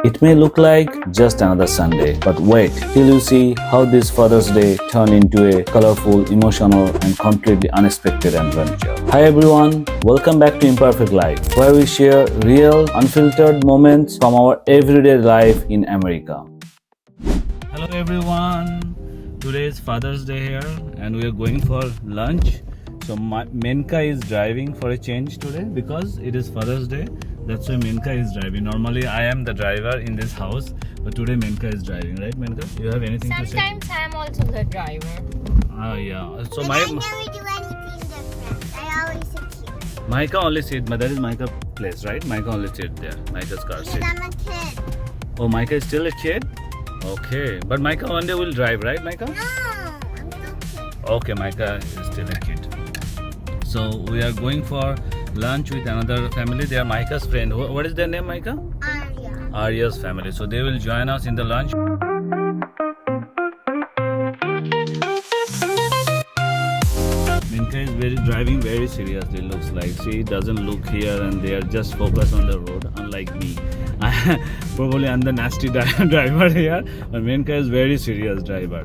It may look like just another Sunday, but wait till you see how this Father's Day turned into a colorful, emotional, and completely unexpected adventure. Hi everyone, welcome back to Imperfect Life, where we share real, unfiltered moments from our everyday life in America. Hello everyone, today is Father's Day here and we are going for lunch. So Menka is driving for a change today because it is Father's Day. That's why Menka is driving. Normally I am the driver in this house, but today Menka is driving, right Menka? You have anything to say? Sometimes I am also the driver. Yeah. So but I never do anything different. I always sit here. Mahika only sit, but that is Mahika's place, right? Mahika only sit there. Mahika's car Because sit. I'm a kid. Oh, Mahika is still a kid? Okay. But Mahika one day will drive, right Mahika? No, I'm still a kid. Okay, Mahika is still a kid. So we are going for lunch with another family. They are Mahika's friend. What is their name, Mahika? Arya. Arya's family. So they will join us in the lunch. Minka is driving very seriously, looks like. She doesn't look here and they are just focused on the road, unlike me. Probably I'm the nasty driver here, but Minka is very serious driver.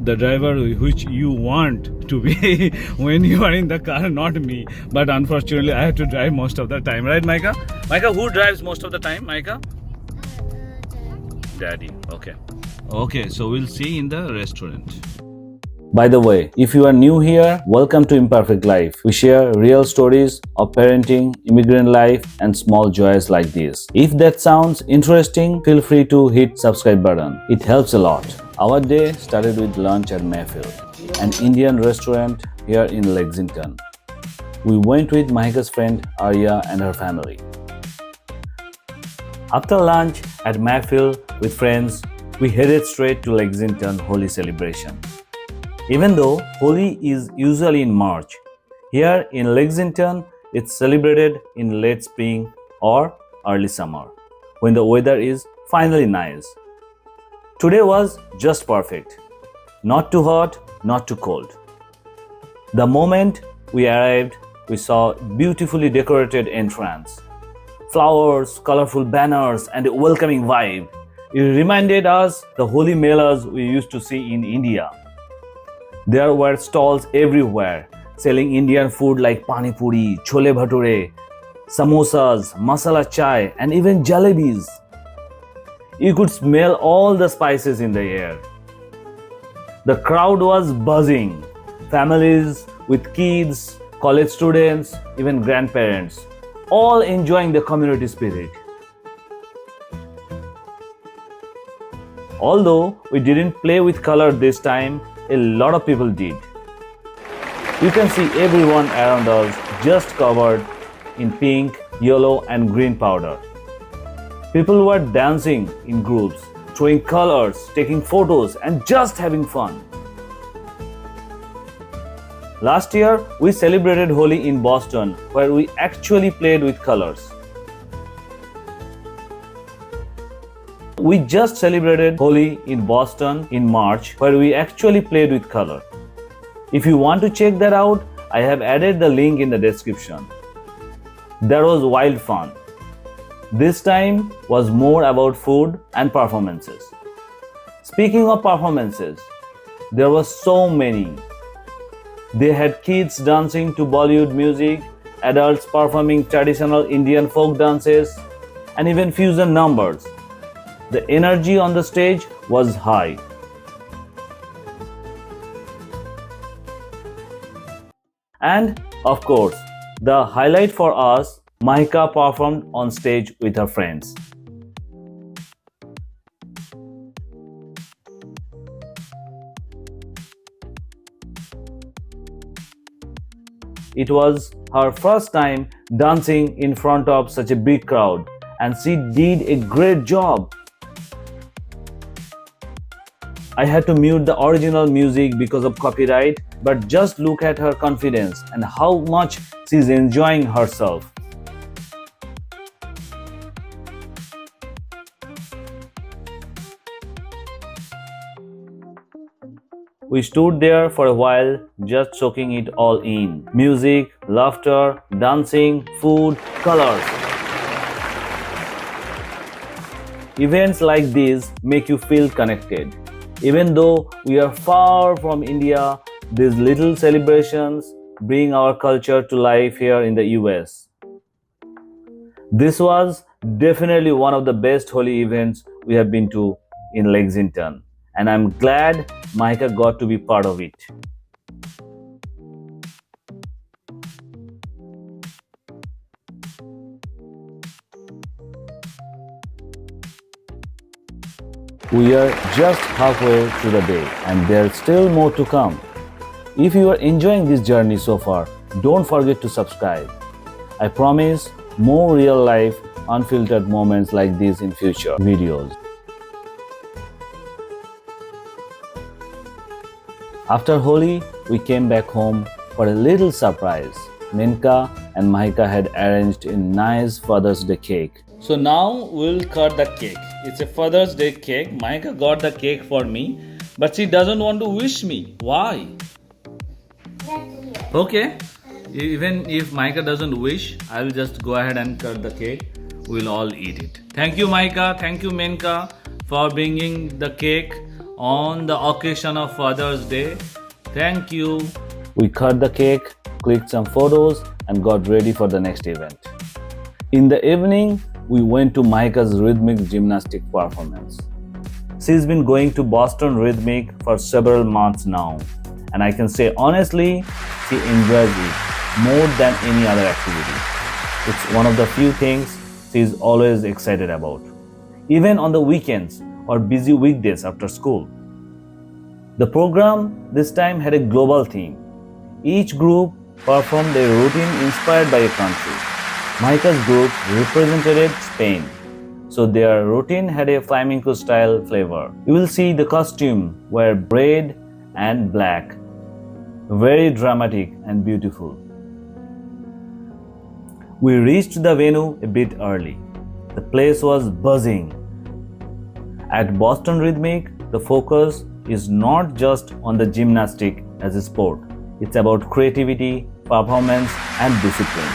The driver which you want to be when you are in the car, not me. But unfortunately, I have to drive most of the time, right, Mahika? Mahika, who drives most of the time, Mahika? Daddy. Okay. Okay, so we'll see in the restaurant. By the way, if you are new here, welcome to Imperfect Life. We share real stories of parenting, immigrant life, and small joys like this. If that sounds interesting, feel free to hit subscribe button. It helps a lot. Our day started with lunch at Mehfil, an Indian restaurant here in Lexington. We went with Mahika's friend Arya and her family. After lunch at Mehfil with friends, we headed straight to Lexington Holi celebration. Even though Holi is usually in March, here in Lexington it's celebrated in late spring or early summer, when the weather is finally nice. Today was just perfect. Not too hot, not too cold. The moment we arrived, we saw beautifully decorated entrance. Flowers, colorful banners, and a welcoming vibe. It reminded us the holy melas we used to see in India. There were stalls everywhere selling Indian food like pani puri, chole bhature, samosas, masala chai, and even jalebis. You could smell all the spices in the air. The crowd was buzzing. Families with kids, college students, even grandparents, all enjoying the community spirit. Although we didn't play with color this time, a lot of people did. You can see everyone around us just covered in pink, yellow, and green powder. People were dancing in groups, throwing colors, taking photos, and just having fun. Last year, we celebrated Holi in Boston, where we actually played with colors. We just celebrated Holi in Boston in March, where we actually played with color. If you want to check that out, I have added the link in the description. That was wild fun. This time was more about food and performances. Speaking of performances, there were so many. They had kids dancing to Bollywood music, adults performing traditional Indian folk dances, and even fusion numbers. The energy on the stage was high. And of course, the highlight for us, Mahika performed on stage with her friends. It was her first time dancing in front of such a big crowd, and she did a great job. I had to mute the original music because of copyright, but just look at her confidence and how much she's enjoying herself. We stood there for a while, just soaking it all in. Music, laughter, dancing, food, colors. Events like these make you feel connected. Even though we are far from India, these little celebrations bring our culture to life here in the US. This was definitely one of the best Holi events we have been to in Lexington, and I'm glad Mahika got to be part of it. We are just halfway through the day, and there's still more to come. If you are enjoying this journey so far, don't forget to subscribe. I promise more real life, unfiltered moments like this in future videos. After Holi, we came back home for a little surprise. Minka and Mahika had arranged a nice Father's Day cake. So now we'll cut the cake. It's a Father's Day cake. Mahika got the cake for me, but she doesn't want to wish me. Why? Okay. Even if Mahika doesn't wish, I'll just go ahead and cut the cake. We'll all eat it. Thank you, Mahika. Thank you, Minka, for bringing the cake on the occasion of Father's Day. Thank you. We cut the cake, clicked some photos, and got ready for the next event. In the evening, we went to Mahika's rhythmic gymnastic performance. She's been going to Boston Rhythmic for several months now, and I can say honestly, she enjoys it more than any other activity. It's one of the few things she's always excited about, even on the weekends or busy weekdays after school. The program this time had a global theme. Each group performed a routine inspired by a country. Mahika's group represented Spain, so their routine had a flamenco style flavor. You will see the costume were red and black, very dramatic and beautiful. We reached the venue a bit early. The place was buzzing. At Boston Rhythmic, the focus is not just on the gymnastic as a sport. It's about creativity, performance, and discipline.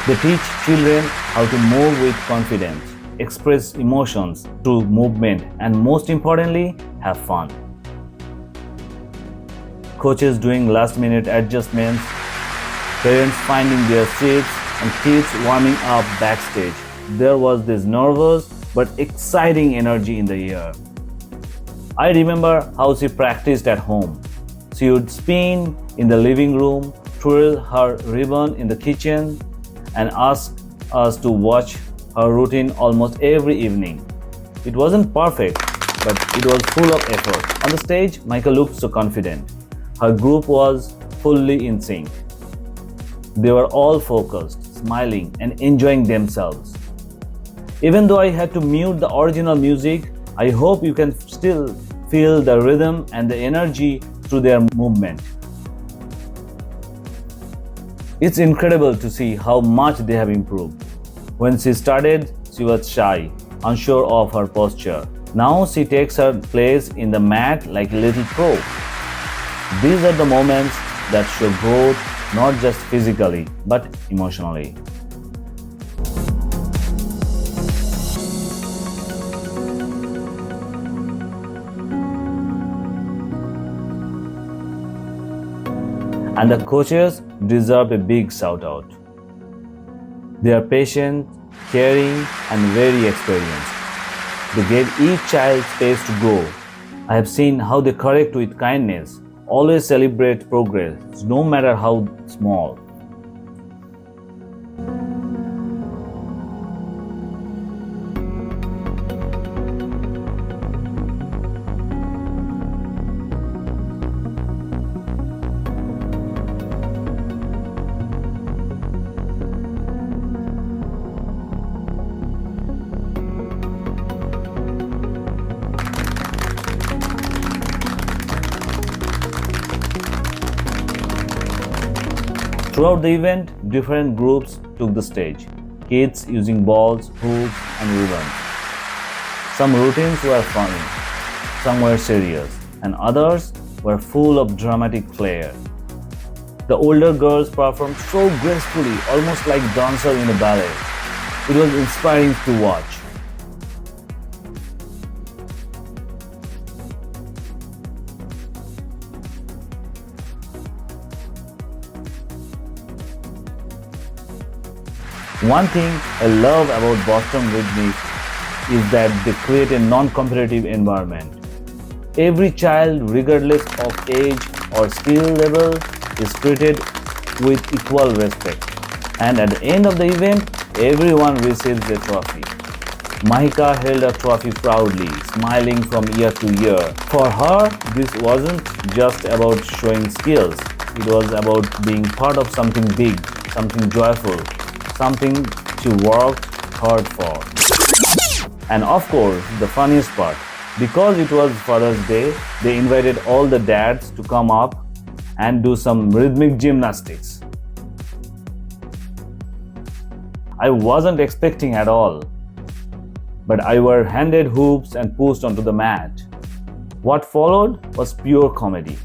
They teach children how to move with confidence, express emotions through movement, and most importantly, have fun. Coaches doing last-minute adjustments, parents finding their seats, and kids warming up backstage. There was this nervous but exciting energy in the air. I remember how she practiced at home. She would spin in the living room, twirl her ribbon in the kitchen, and ask us to watch her routine almost every evening. It wasn't perfect, but it was full of effort. On the stage, Mahika looked so confident. Her group was fully in sync. They were all focused, smiling, and enjoying themselves. Even though I had to mute the original music, I hope you can still feel the rhythm and the energy through their movement. It's incredible to see how much they have improved. When she started, she was shy, unsure of her posture. Now she takes her place in the mat like a little pro. These are the moments that show growth not just physically but emotionally. And the coaches deserve a big shout out. They are patient, caring, and very experienced. They gave each child space to grow. I have seen how they correct with kindness, always celebrate progress, no matter how small. Throughout the event, different groups took the stage. Kids using balls, hoops, and ribbons. Some routines were funny, some were serious, and others were full of dramatic flair. The older girls performed so gracefully, almost like dancers in a ballet. It was inspiring to watch. One thing I love about Boston Rhythmic is that they create a non-competitive environment. Every child, regardless of age or skill level, is treated with equal respect. And at the end of the event, everyone receives a trophy. Mahika held a trophy proudly, smiling from ear to ear. For her, this wasn't just about showing skills. It was about being part of something big, something joyful, something she worked hard for. And of course, the funniest part, because it was Father's Day, they invited all the dads to come up and do some rhythmic gymnastics. I wasn't expecting at all, but I were handed hoops and pushed onto the mat. What followed was pure comedy.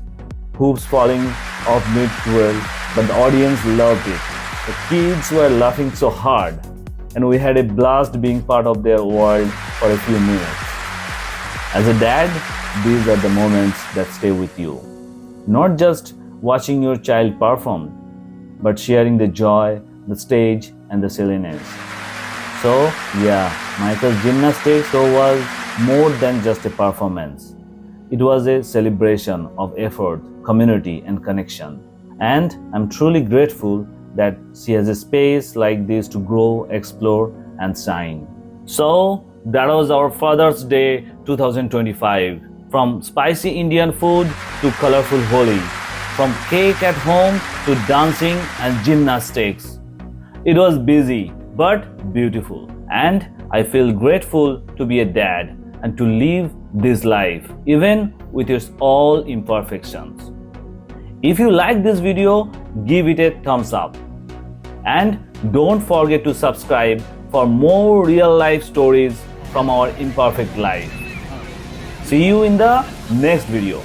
Hoops falling off mid-twirl, but the audience loved it. The kids were laughing so hard, and we had a blast being part of their world for a few minutes. As a dad, these are the moments that stay with you. Not just watching your child perform, but sharing the joy, the stage, and the silliness. So, yeah, Michael's gymnastics show was more than just a performance. It was a celebration of effort, community, and connection. And I'm truly grateful that she has a space like this to grow, explore, and shine. So, that was our Father's Day 2025. From spicy Indian food to colorful Holi, from cake at home to dancing and gymnastics. It was busy but beautiful, and I feel grateful to be a dad and to live this life, even with its all imperfections. If you like this video, give it a thumbs up. And don't forget to subscribe for more real life stories from our imperfect life. See you in the next video.